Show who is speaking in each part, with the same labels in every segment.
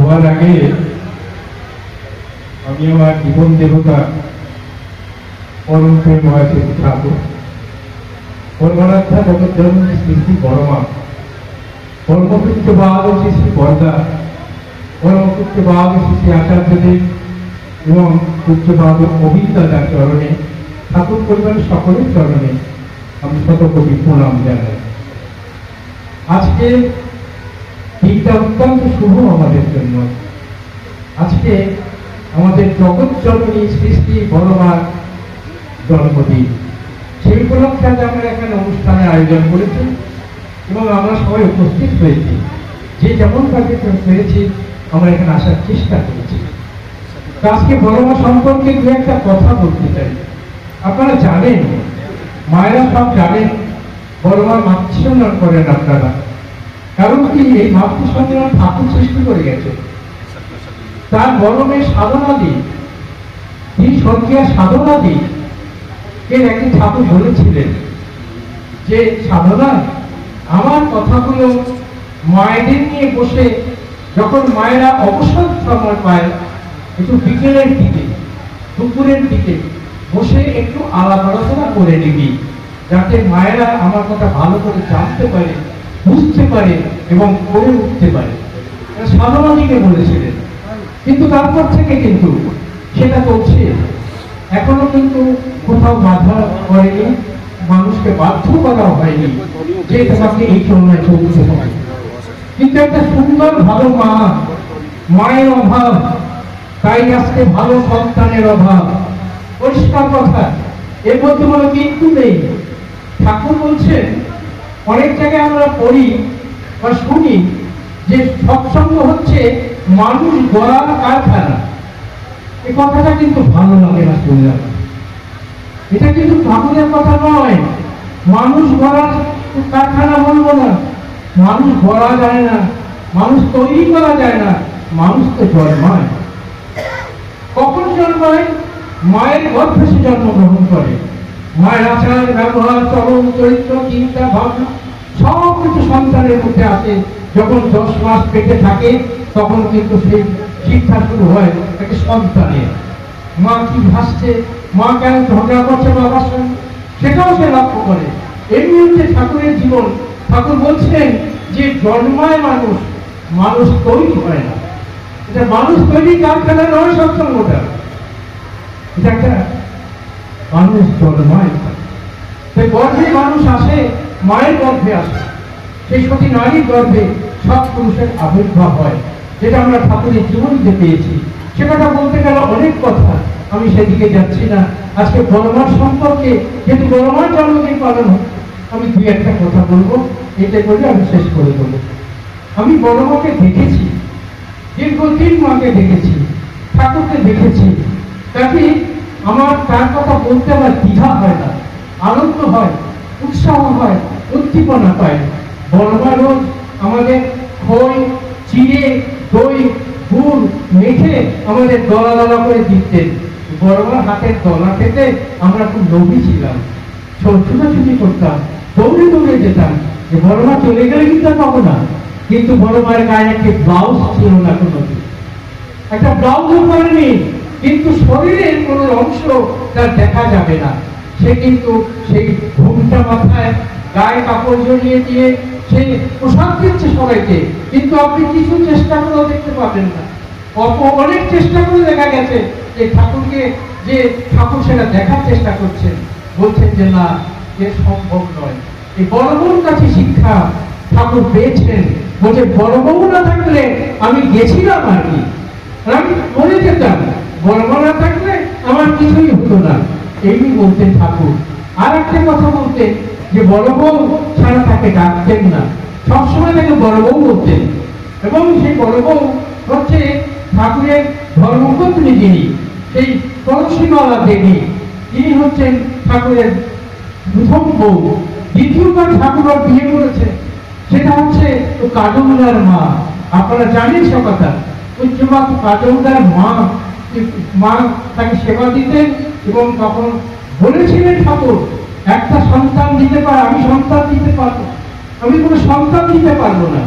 Speaker 1: সবার আগে আমি আমার জীবন দেবতা পরম প্রেমময় শ্রী ঠাকুর পরমারাধ্যা জগৎজননী শ্রী শ্রী বড়মা পরমপুত্রবাদ শ্রী শ্রী বরদা পরমপুত্রবাদ শ্রী শ্রী আচার্যদেব এবং পুত্রবাদ অভিজ্ঞতার চরণে ঠাকুর পরিবারের সকলের চরণে আমি শতকোটি প্রণাম জানাই। আজকে দিনটা অত্যন্ত শুভ আমাদের জন্য। আজকে আমাদের জগৎজননী শ্রী শ্রী বড়মার জন্মদিন। সেই উপলক্ষে আজ আমরা এখানে অনুষ্ঠানের আয়োজন করেছি এবং আমরা সবাই উপস্থিত হয়েছি। যে যেমন ভাবে হয়েছি আমরা এখানে আসার চেষ্টা করেছি। আজকে বড়মা সম্পর্কে দু একটা কথা বলতে চাই। আপনারা জানেন, মায়েরা সব জানেন, বড়মার মাতৃসম্মান করেন আপনারা। কারণ কি, এই মাতৃসম্মান ঠাকুর সৃষ্টি করে গেছে। তার বড় মেয়ে সাধনাদি, তিনি স্বর্গীয় সাধনাদি এর একদিন ঠাকুর বলেছিলেন যে, সাধনা আমার কথাগুলো মায়েদের নিয়ে বসে যখন মায়েরা অবসর সময় পায়, একটু বিকেলের দিকে দুপুরের দিকে বসে একটু আলাপ আলোচনা করে নিবি, যাতে মায়েরা আমার কথা ভালো করে জানতে পারে, বুঝতে পারে এবং করে উঠতে পারে। সাধনাদিকে বলেছিলেন। কিন্তু তারপর থেকে কিন্তু সেটা চলছে, এখনো কিন্তু কোথাও বাধা করেনি, মানুষকে বাধ্য করা হয়নি যে তোমাকে এই সময় চলতে হবে। কিন্তু একটা সুন্দর ভালো মা, মায়ের অভাব, তাই আজকে ভালো সন্তানের অভাব। পরিষ্কার কথা, এর মধ্যে কোনো কিন্তু নেই। ঠাকুর বলছেন, অনেক জায়গায় আমরা পড়ি বা শুনি যে সৎসঙ্গ হচ্ছে মানুষ গড়ার কারখানা। এই কথাটা কিন্তু ভালো লাগে না শুনলাম। এটা কিন্তু ঠাকুরের কথা নয়। মানুষ গড়ার কারখানা বলবো না। মানুষ গড়া যায় না, মানুষ তৈরি করা যায় না, মানুষ তো জন্মায়। কখন জন্মায়? মায়ের গর্ভে সে জন্মগ্রহণ করে। মায়ের আচার ব্যবহার, চরণ, চরিত্র, চিন্তা, ভাবনা সব কিছু সন্তানের মধ্যে আসে। যখন 10 মাস পেটে থাকে তখন কিন্তু সেই শিক্ষা শুরু হয় একটা সন্তানের। মা কি ভাসছে, মা কেন ঝগড়া করছে বাবার সঙ্গে, সেটাও সে লক্ষ্য করে। এমনি হচ্ছে ঠাকুরের জীবন। ঠাকুর বলছেন যে জন্মায় মানুষ, মানুষ তৈরি হয় না। এটা মানুষ তৈরি কারখানা নয় সৎসঙ্গটা। এটা একটা মানুষ জন্মায়। সেই গর্ভে মানুষ আসে, মায়ের গর্ভে আসে। সেই সতী নারীর গর্ভে সব পুরুষের আবির্ভাব হয়, যেটা আমরা ঠাকুরের জীবনীতে পেয়েছি। সে কথা বলতে গেলে অনেক কথা, আমি সেদিকে যাচ্ছি না। আজকে বড়মার সম্পর্কে, যেহেতু বড়মার জন্মদিন পালন হয়, আমি দুই একটা কথা বলবো, এটা বলে আমি শেষ করে দেবো। আমি বড়মাকে দেখেছি, দীর্ঘদিন মাকে দেখেছি, ঠাকুরকে দেখেছি। তাকে আমার তার কথা বলতে আমার দ্বিধা হয় না, আনন্দ হয়, উৎসাহ হয়, উদ্দীপনা পায়। বড়মা রোজ আমাদের খই, চিড়ে, দই, গুড় মেখে আমাদের দলা দলা করে দিতেন। বড়মার হাতের দলা খেতে আমরা খুব লোভী ছিলাম, ছোটাছুটি করতাম, দৌড়ে দৌড়ে যেতাম। যে বড়মা চলে গেলে কিন্তু পাবো না। কিন্তু বড়মার গায়ে একটি ব্লাউজ ছিল না, কোনো একটা ব্লাউজও পরেনি, কিন্তু শরীরের কোন অংশ তার দেখা যাবে না। সে কিন্তু সেই ঘুমটা মাথায়, গায়ে কাপড় জড়িয়ে দিয়ে সে পোশাক দিচ্ছে সবাইকে, কিন্তু আপনি কিছু চেষ্টা করেও দেখতে পাবেন না। অনেক চেষ্টা করে দেখা গেছে যে ঠাকুরকে, যে ঠাকুর সেটা দেখার চেষ্টা করছেন, বলছেন যে না, এ সম্ভব নয়। এই বড় বউর কাছে শিক্ষা ঠাকুর পেয়েছেন। বলছে বড় বউ না থাকলে আমি গেছিলাম আর কি, আমি মরে যেতাম, বড় বউ না থাকলে আমার কিছুই হতো না, এমনি বলতেন ঠাকুর। আর একটা কথা বলতেন যে বড় বউ ছাড়া তাকে ডাকতেন না, সবসময় তাকে বড় বউ বলতেন। এবং সেই বড় বউ হচ্ছে ঠাকুরের ধর্মপত্নী, যিনি সেই তুলসীমালা দেবী, তিনি হচ্ছেন ঠাকুরের প্রথম বউ। দ্বিতীয়বার ঠাকুর বিয়ে করেছে, সেটা হচ্ছে কাজলদার মা। আপনারা জানেন সে কথা। পূজ্যমা কাজলদার মা তাকে সেবা দিতেন এবং তখন বলেছিলেন ঠাকুর, একটা সন্তান দিতে পারে, আমি সন্তান দিতে পারবো, আমি কোনো সন্তান দিতে পারবো না,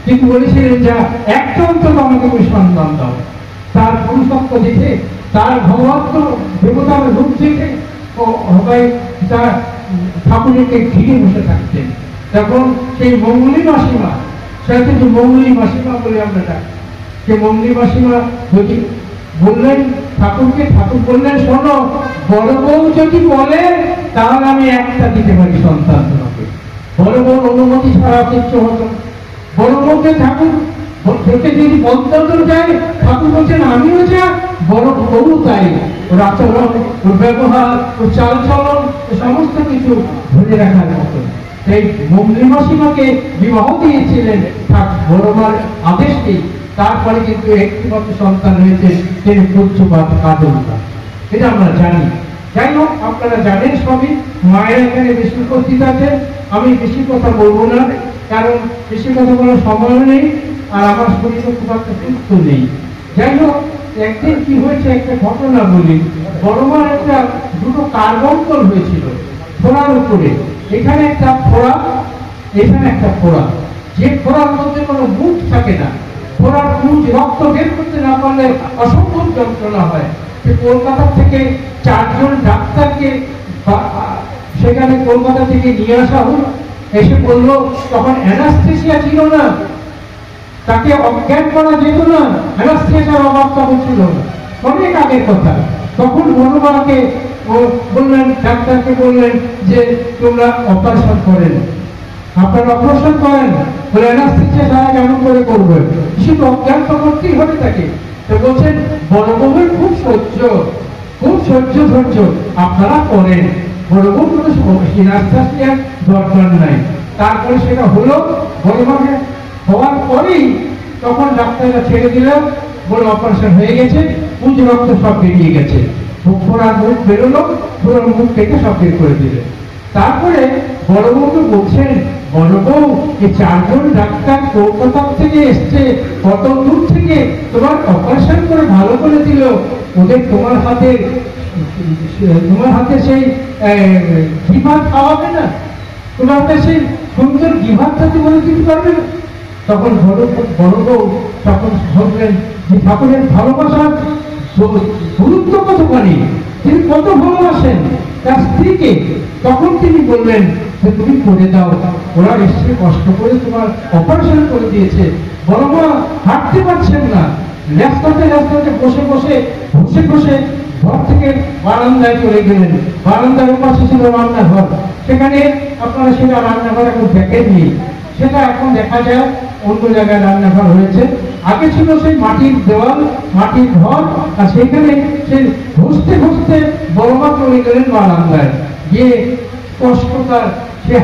Speaker 1: কিন্তু বলেছিলেন যা একটা অন্তত আমাকে তুমি সন্ধান দাও। তার পুরুষত্ব দেখে, তার ভগবত্ব দেবতার রূপ দেখে ও সবাই তার ঠাকুরকে ঘিরে বসে থাকতেন। তখন সেই মঙ্গলী মাসিমা, সেটা কিন্তু মঙ্গলী মাসিমা বলে আমরা ডাকি, সে মঙ্গলী মাসিমা যদি বললেন ঠাকুরকে, ঠাকুর বললেন শোনো, বড় বউ যদি বলে তাহলে আমি একটা দিতে পারি সন্তান তোমাকে। বড় বউর অনুমতি ছাড়া কিচ্ছু হতো না। বড় বউকে ঠাকুর থেকে যদি বদল যায়, ঠাকুর বলছেন আমিও যা, বড় বউ তাই। ওর আচরণ, ওর ব্যবহার, ওর চালচলন, সমস্ত কিছু ধরে রাখার মতো। সেই মঙ্গলী মাসিমাকে বিবাহ দিয়েছিলেন বড় মার আদেশকে। তারপরে কিন্তু একটিমাত্র সন্তান হয়েছে, তিনি পূজ্যপাদ কাদম্বা। এটা আমরা জানি। যাই হোক, আপনারা জানেন সবই। মায়ের এখানে বেশি উপস্থিত আছে, আমি বেশি কথা বলবো না, কারণ বেশি কথা বলার সময় নেই, আর আমার শরীরে খুব একটা সুস্থ নেই। যাই হোক, একদিন কি হয়েছে একটা ঘটনা বলি। বড় মার একটা দুটো কার্বঙ্কল হয়েছিল ফোড়ার উপরে। এখানে একটা ফোড়া, এখানে একটা ফোড়া। যে ফোড়ার মধ্যে কোনো মুখ থাকে না, ফোড়ার মুখ রক্ত বের করতে না পারলে অসম্ভব যন্ত্রণা হয়। সে কলকাতা থেকে 4 জন ডাক্তারকে সেখানে কলকাতা থেকে নিয়ে আসা হল। এসে বললো, তখন অ্যানাস্থেসিয়া ছিল না, তাকে অজ্ঞান করা যেত না, অ্যানাস্থেসিয়ার অভাব তখন ছিল না, অনেক আগের কথা। তখন বড়মাকে বললেন, ডাক্তারকে বললেন যে তোমরা অপারেশন করেন, আপনারা অপারেশন করেন। বলে অ্যানাস্থেসিয়া ছাড়া কেমন করে করবেন, শুধু অজ্ঞান তো করতেই হবে তাকে। তো বলছেন বড় বউয়ের খুব সহ্য ধৈর্য, আপনারা করেন। বড় বউ কোনো অ্যানাস্থেসিয়ার দরকার নাই। তারপরে সেটা হলো। বড় মাকে হওয়ার পরেই তখন ডাক্তাররা ছেড়ে দিলেন, বলে অপারেশন হয়ে গেছে, পুঁজ রক্ত সব বেরিয়ে গেছে, ফোড়ার মুখ বেরোলো, পুরো মুখ থেকে সব বের করে দিলেন। তারপরে বড় বউকে বলছেন, বড় বউ, এই 4 জন ডাক্তার কলকাতা থেকে এসছে, কত দূর থেকে তোমার অপারেশন করে ভালো করে দিল, ওদের তোমার হাতে সেই ঘি ভাত খাওয়াবে না? তোমার হাতে সেই সুন্দর ঘি ভাতটা বলে দিতে পারবে না? তখন বড় বউ তখন ভাবলেন যে ঠাকুরের ভালোবাসার গুরুত্ব কতখানি, তিনি কত ভালোবাসেন তার স্ত্রীকে। তখন তিনি বললেন যে তুমি করে দাও, ওরা এসে কষ্ট করে তোমার অপারেশন করে দিয়েছে। বড় মা হাঁটতে পারছেন না, ল্যাপটপে বসে ঘর থেকে বারান্দায় চলে গেলেন। বারান্দার পাশে ছিল রান্নাঘর, সেখানে আপনারা সেটা রান্নাঘর এখন দেখেননি, সেটা এখন দেখা যায় অন্য জায়গায় রান্নাঘর হয়েছে। আগে ছিল সেই মাটির দেওয়াল, মাটির ঘর, আর সেখানে সে ঘষতে বড় মা চলে গেলেন বারান্দায় গিয়ে কষ্টতার সে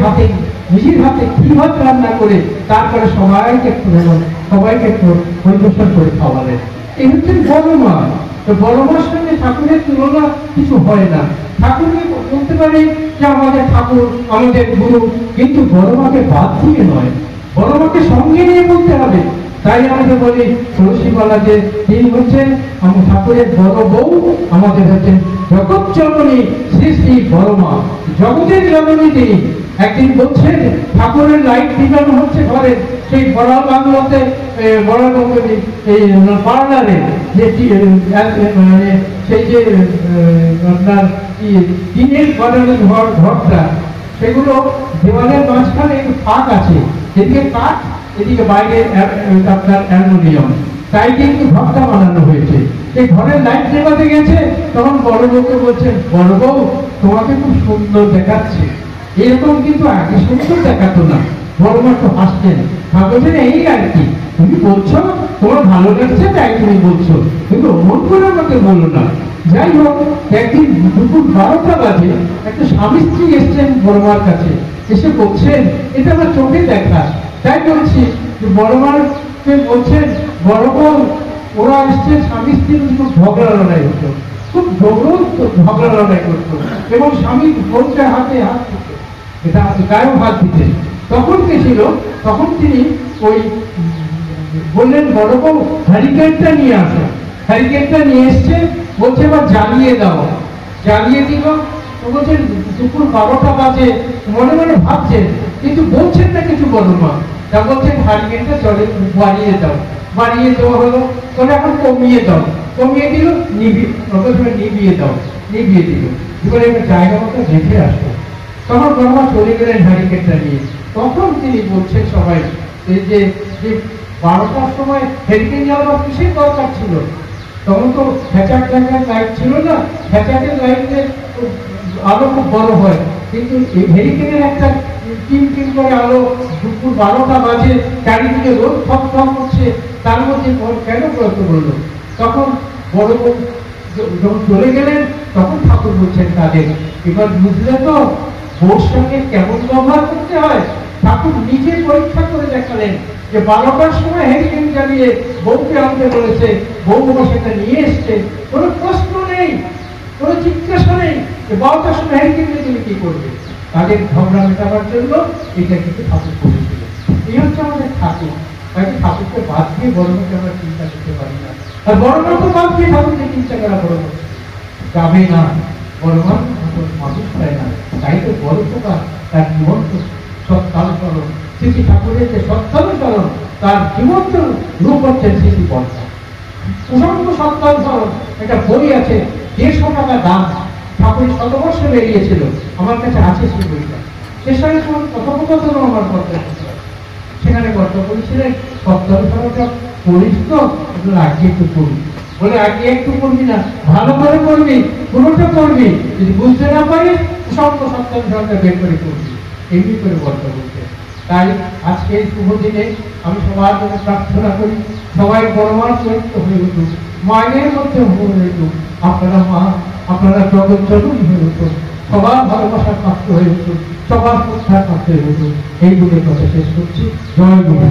Speaker 1: নিজের হাতে কি ভাত রান্না করে তারপরে সবাইকে পরিবেশন করে খাওয়ালেন। এই হচ্ছে বড় মা। তো বড় মার সঙ্গে ঠাকুরের তুলনা কিছু হয় না। ঠাকুরকে বলতে পারে যে আমাদের ঠাকুর, আমাদের গুরু, কিন্তু বড় মাকে বাদ দিয়ে নয়, বড় মাকে সঙ্গে নিয়ে বলতে হবে। তাই আমাদের বলি তুলসীমালা যে তিনি হচ্ছেন আমার ঠাকুরের বড় বউ, আমাদের হচ্ছেন জগৎ জননী শ্রী শ্রী বড় মা, জগতের জননী তিনি। একদিন বলছেন ঠাকুরের লাইট দিবানো হচ্ছে ঘরে, সেই বড় বাংলাতে বড় এই পার্লারে যে সেই যে আপনার টিনের বানানো ঘরটা, সেগুলো দেওয়ালের মাঝখানে ফাঁক আছে, এদিকে কাঠ, এদিকে বাইরে আপনার অ্যালুমিনিয়াম, তাই কিন্তু ঘরটা বানানো হয়েছে। এই ঘরের লাইট নেভাতে গেছে, তখন বড় বউকে বলছেন, বড় বউ তোমাকে খুব সুন্দর দেখাচ্ছে। এরকম কিন্তু আগে সুন্দর দেখাতো না। বড় মা তো হাসতেন, ভাবছেন এই আর কি, তুমি বলছো তোমার ভালো লাগছে তাই তুমি বলছো, কিন্তু অমন করে আমাকে বলো না। যাই হোক, একদিন দুপুর 12টা বাজে একটা স্বামী স্ত্রী এসছেন বড় মার কাছে, এসে বলছেন এটা আমার চোখে দেখা। তাই বলছি যে বড় মাকে বলছেন, বড় বউ ওরা এসছে, স্বামী স্ত্রী খুব ঝগড়া লড়াই হতো, খুব ঝগড়া লড়াই করতো, এবং স্বামী বউকে হাতে হাত দিত, এটা গায়েও হাত দিতেন। তখন কে ছিল, তখন তিনি ওই বললেন বড় বউ হ্যারিকেনটা নিয়ে আসো। হ্যারিকেনটা নিয়ে এসছে, বলছে এবার জ্বালিয়ে দাও। জ্বালিয়ে দিল। তো বলছেন দুপুর 12টা বাজে, মনে মনে ভাবছেন কিন্তু বলছেন না কিছু বড় মা। তা বলছেন হ্যারিকেনটা জলে বাড়িয়ে দাও। বাড়িয়ে দেওয়া হলো, তবে এখন কমিয়ে দিল, নিভিয়ে দাও, নিভিয়ে দিল, এবারে একটা জায়গা মতো রেখে আসলো। তখন বর্মা চলে গেলেন হ্যারিকেনটা নিয়ে। তখন তিনি বলছেন সবাই যে 12টার সময় হ্যারিকেন জ্বালাবার কিসের দরকার ছিল? তখন তো হ্যাচাক লাইট ছিল না, হ্যাচাকের লাইটে আলো খুব বড় হয়, কিন্তু এই হ্যারিকেনের একটা টিম করে আলো দুপুর 12টা বাজে, চারিদিকে রোদ থপ করছে, তার মধ্যে কেন প্রয়ত্ন করলো? তখন বড় যখন চলে গেলেন তখন ঠাকুর বলছেন তাদের, এবার বুঝলে তো বউর সঙ্গে কেমন ব্যবহার করতে হয়? ঠাকুর নিজে পরীক্ষা করে দেখালেন যে 12টার সময় হ্যারিকেন জ্বালিয়ে বউকে আনতে বলেছে, বউ সেটা নিয়ে এসছে, কোনো প্রশ্ন নেই, কোনো জিজ্ঞাসা নেই যে 12টার সময় হ্যারিকেন তুমি কি করবে। তাদের ঝগড়া মেটাবার জন্য এটা কিন্তু ঠাকুর করেছিল। এই হচ্ছে আমাদের ঠাকুর। তাই ঠাকুরকে বাদ দিয়ে বড়মাকে আমরা চিন্তা করতে পারি না, আর বড়মাকে বাদ দিয়ে ঠাকুরকে চিন্তা করা বড় যাবে না। বড়মান মানুষ পায় না, তাই তো বড় পোকা তার জীবন্ত সৎকালচরণ, শ্রী ঠাকুরের যে সৎকালচরণ তার জীবন্ত রূপ হচ্ছে স্মৃতি পর্দা। প্রসঙ্গ সৎকালচরণ একটা বই আছে, 150 টাকা দাম, ঠাকুর শতবর্ষে বেরিয়েছিল, আমার কাছে আছে সেই বইটা। সে সঙ্গে কথোপকথনও আমার পর্দা, সেখানে গল্প করেছিলেন সৎকালচরণটা পড়িস তো, আগে একটু পড়ি, বলে আগে একটু করবি না, ভালো করে করবি, পুরোটা করবি, যদি বুঝতে না পারিস সপ্তাহ বের করে করবি, এমনি করে বলতে বলতে। তাই আজকে এই শুভ দিনে আমি সবার জন্য প্রার্থনা করি, সবাই বড়মার চরিত্র হয়ে উঠুক, মায়ের মধ্যে হয়ে উঠুক, আপনারা মা, আপনারা জগৎ জননী হয়ে উঠুন, সবার ভালোবাসার পাত্র হয়ে উঠুন, সবার শ্রদ্ধার পাত্র হয়ে উঠুন, এই বলে কথা শেষ করছি। জয় গুরু।